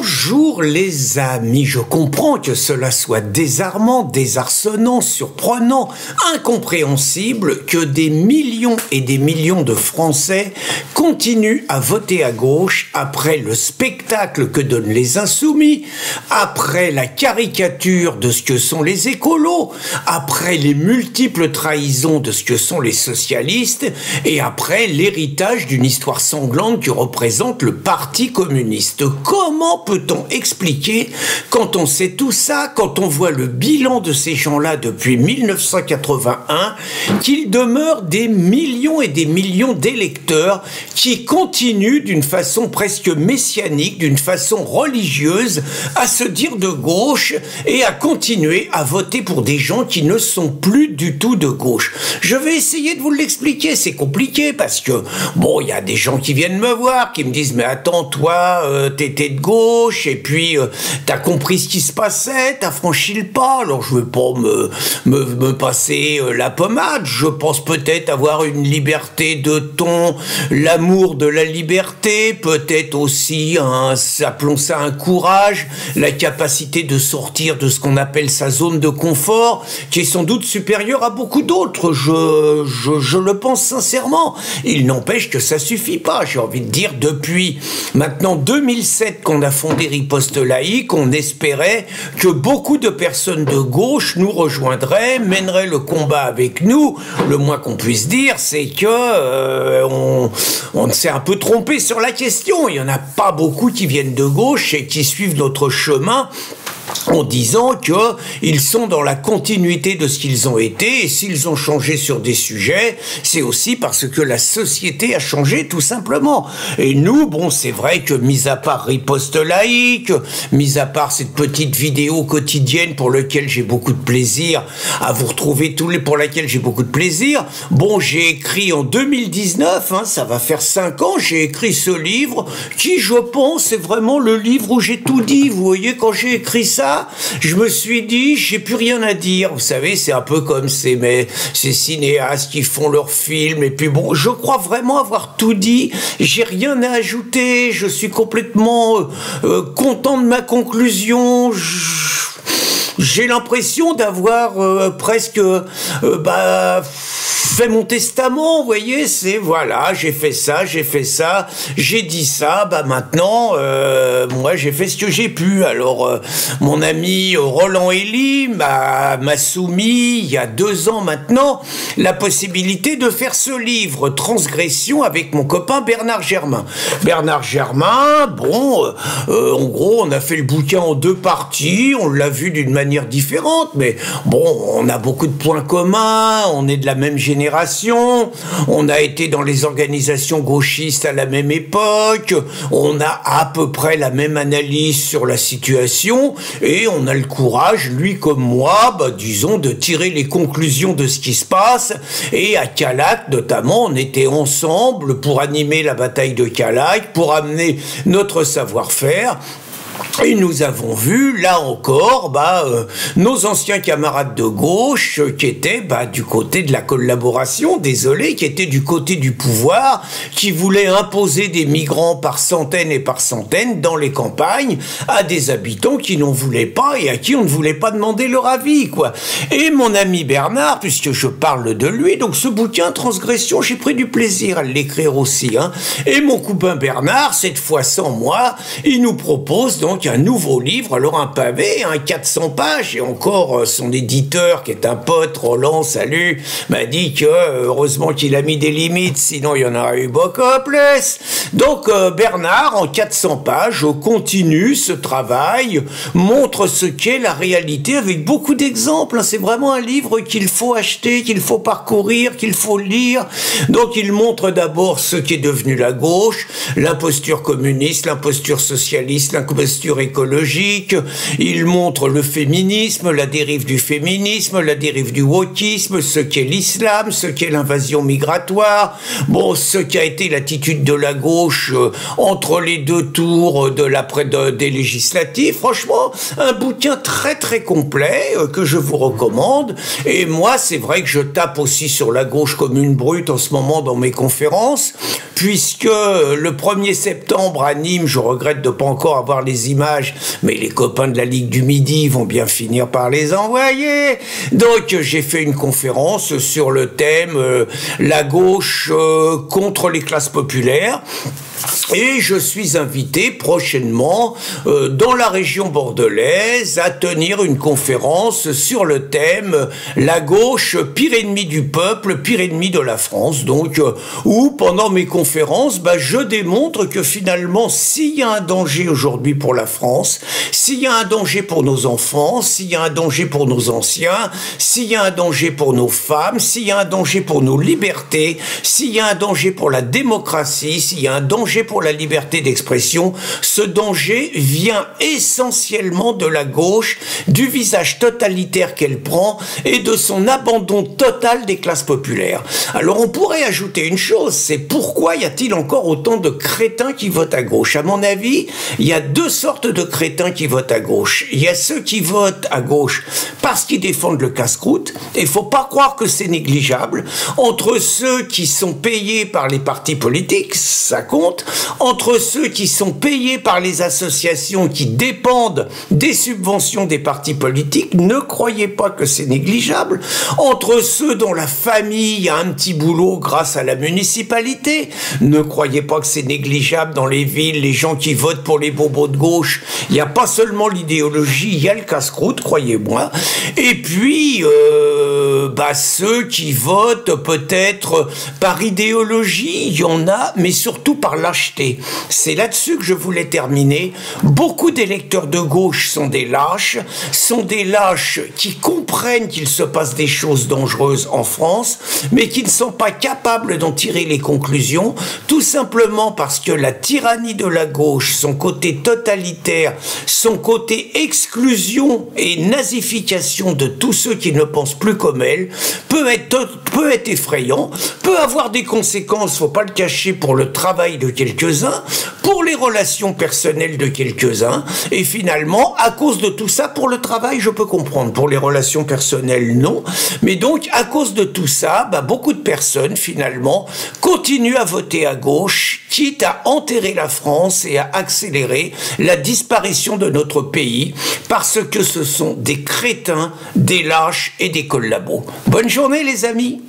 Bonjour les amis, je comprends que cela soit désarmant, désarçonnant, surprenant, incompréhensible que des millions et des millions de Français continuent à voter à gauche après le spectacle que donnent les Insoumis, après la caricature de ce que sont les écolos, après les multiples trahisons de ce que sont les socialistes et après l'héritage d'une histoire sanglante que représente le Parti communiste. Comment peut-on expliquer, quand on sait tout ça, quand on voit le bilan de ces gens-là depuis 1981, qu'il demeure des millions et des millions d'électeurs qui continuent d'une façon presque messianique, d'une façon religieuse, à se dire de gauche et à continuer à voter pour des gens qui ne sont plus du tout de gauche. Je vais essayer de vous l'expliquer, c'est compliqué parce que, bon, il y a des gens qui viennent me voir, qui me disent « Mais attends, toi, t'étais de gauche et puis t'as compris ce qui se passait, t'as franchi le pas, alors je veux pas me passer la pommade, je pense peut-être avoir une liberté de ton, l'amour de la liberté, peut-être aussi, appelons ça un courage, la capacité de sortir de ce qu'on appelle sa zone de confort, qui est sans doute supérieure à beaucoup d'autres, je le pense sincèrement. Il n'empêche que ça suffit pas, j'ai envie de dire, depuis maintenant 2007 qu'on a fondé Riposte Laïque, on espérait que beaucoup de personnes de gauche nous rejoindraient, mèneraient le combat avec nous. Le moins qu'on puisse dire, c'est que on s'est un peu trompé sur la question. Il n'y en a pas beaucoup qui viennent de gauche et qui suivent notre chemin en disant qu'ils sont dans la continuité de ce qu'ils ont été, et s'ils ont changé sur des sujets, c'est aussi parce que la société a changé, tout simplement. Et nous, bon, c'est vrai que, mis à part Riposte Laïque, mis à part cette petite vidéo quotidienne pour laquelle j'ai beaucoup de plaisir à vous retrouver pour laquelle j'ai beaucoup de plaisir, bon, j'ai écrit en 2019, ça va faire 5 ans, j'ai écrit ce livre qui, je pense, est vraiment le livre où j'ai tout dit. Vous voyez, quand j'ai écrit ça, je me suis dit, j'ai plus rien à dire. Vous savez, c'est un peu comme ces cinéastes qui font leurs films. Et puis bon, je crois vraiment avoir tout dit. J'ai rien à ajouter. Je suis complètement content de ma conclusion. J'ai l'impression d'avoir presque fait mon testament, vous voyez, c'est voilà, j'ai fait ça, j'ai dit ça, maintenant, moi j'ai fait ce que j'ai pu. Alors, mon ami Roland Elie m'a soumis, il y a 2 ans maintenant, la possibilité de faire ce livre, Transgression, avec mon copain Bernard Germain. Bernard Germain, bon, en gros, on a fait le bouquin en 2 parties, on l'a vu d'une manière différente, mais bon, on a beaucoup de points communs, on est de la même génération, on a été dans les organisations gauchistes à la même époque, on a à peu près la même analyse sur la situation, et on a le courage, lui comme moi, disons, de tirer les conclusions de ce qui se passe. Et à Calac, notamment, on était ensemble pour animer la bataille de Calac, pour amener notre savoir-faire. Et nous avons vu, là encore, nos anciens camarades de gauche qui étaient du côté de la collaboration, désolé, qui étaient du côté du pouvoir, qui voulaient imposer des migrants par centaines et par centaines dans les campagnes à des habitants qui n'en voulaient pas et à qui on ne voulait pas demander leur avis, quoi. Et mon ami Bernard, puisque je parle de lui, donc ce bouquin Transgression, j'ai pris du plaisir à l'écrire aussi, Et mon copain Bernard, cette fois sans moi, il nous propose donc un nouveau livre, alors un pavé, 400 pages, et encore son éditeur, qui est un pote, Roland, salut, m'a dit que heureusement qu'il a mis des limites, sinon il y en aurait eu beaucoup plus. Donc Bernard, en 400 pages, continue ce travail, montre ce qu'est la réalité avec beaucoup d'exemples. C'est vraiment un livre qu'il faut acheter, qu'il faut parcourir, qu'il faut lire. Donc il montre d'abord ce qu'est devenu la gauche, l'imposture communiste, l'imposture socialiste, l'imposture écologique, il montre le féminisme, la dérive du féminisme, la dérive du wokisme, ce qu'est l'islam, ce qu'est l'invasion migratoire, bon, ce qu'a été l'attitude de la gauche entre les 2 tours des législatives. Franchement, un bouquin très très complet que je vous recommande. Et moi, c'est vrai que je tape aussi sur la gauche comme une brute en ce moment dans mes conférences, puisque le 1er septembre à Nîmes, je regrette de ne pas encore avoir les les images, mais les copains de la Ligue du Midi vont bien finir par les envoyer. Donc j'ai fait une conférence sur le thème la gauche contre les classes populaires. Et je suis invité prochainement dans la région bordelaise à tenir une conférence sur le thème la gauche, pire ennemi du peuple, pire ennemi de la France. Donc, où pendant mes conférences, je démontre que finalement, s'il y a un danger aujourd'hui pour la France, s'il y a un danger pour nos enfants, s'il y a un danger pour nos anciens, s'il y a un danger pour nos femmes, s'il y a un danger pour nos libertés, s'il y a un danger pour la démocratie, s'il y a un danger pour la liberté d'expression, ce danger vient essentiellement de la gauche, du visage totalitaire qu'elle prend et de son abandon total des classes populaires. Alors on pourrait ajouter une chose, c'est pourquoi y a-t-il encore autant de crétins qui votent à gauche? À mon avis, il y a deux sortes de crétins qui votent à gauche. Il y a ceux qui votent à gauche parce qu'ils défendent le casse-croûte, et il ne faut pas croire que c'est négligeable, entre ceux qui sont payés par les partis politiques, ça compte, entre ceux qui sont payés par les associations qui dépendent des subventions des partis politiques, ne croyez pas que c'est négligeable, entre ceux dont la famille a un petit boulot grâce à la municipalité, ne croyez pas que c'est négligeable dans les villes, les gens qui votent pour les bobos de gauche, il n'y a pas seulement l'idéologie, il y a le casse-croûte, croyez-moi, et puis ceux qui votent peut-être par idéologie, il y en a, mais surtout par lâcheté. C'est là-dessus que je voulais terminer. Beaucoup d'électeurs de gauche sont des lâches qui comprennent qu'il se passe des choses dangereuses en France, mais qui ne sont pas capables d'en tirer les conclusions, tout simplement parce que la tyrannie de la gauche, son côté totalitaire, son côté exclusion et nazification de tous ceux qui ne pensent plus comme elle, peut être effrayant, peut avoir des conséquences, faut pas le cacher, pour le travail de quelques-uns, pour les relations personnelles de quelques-uns, et finalement, à cause de tout ça, pour le travail, je peux comprendre, pour les relations personnelles, non, mais donc, à cause de tout ça, beaucoup de personnes, finalement, continuent à voter à gauche, quitte à enterrer la France et à accélérer la disparition de notre pays, parce que ce sont des crétins, des lâches et des collabos. Bonne journée, les amis!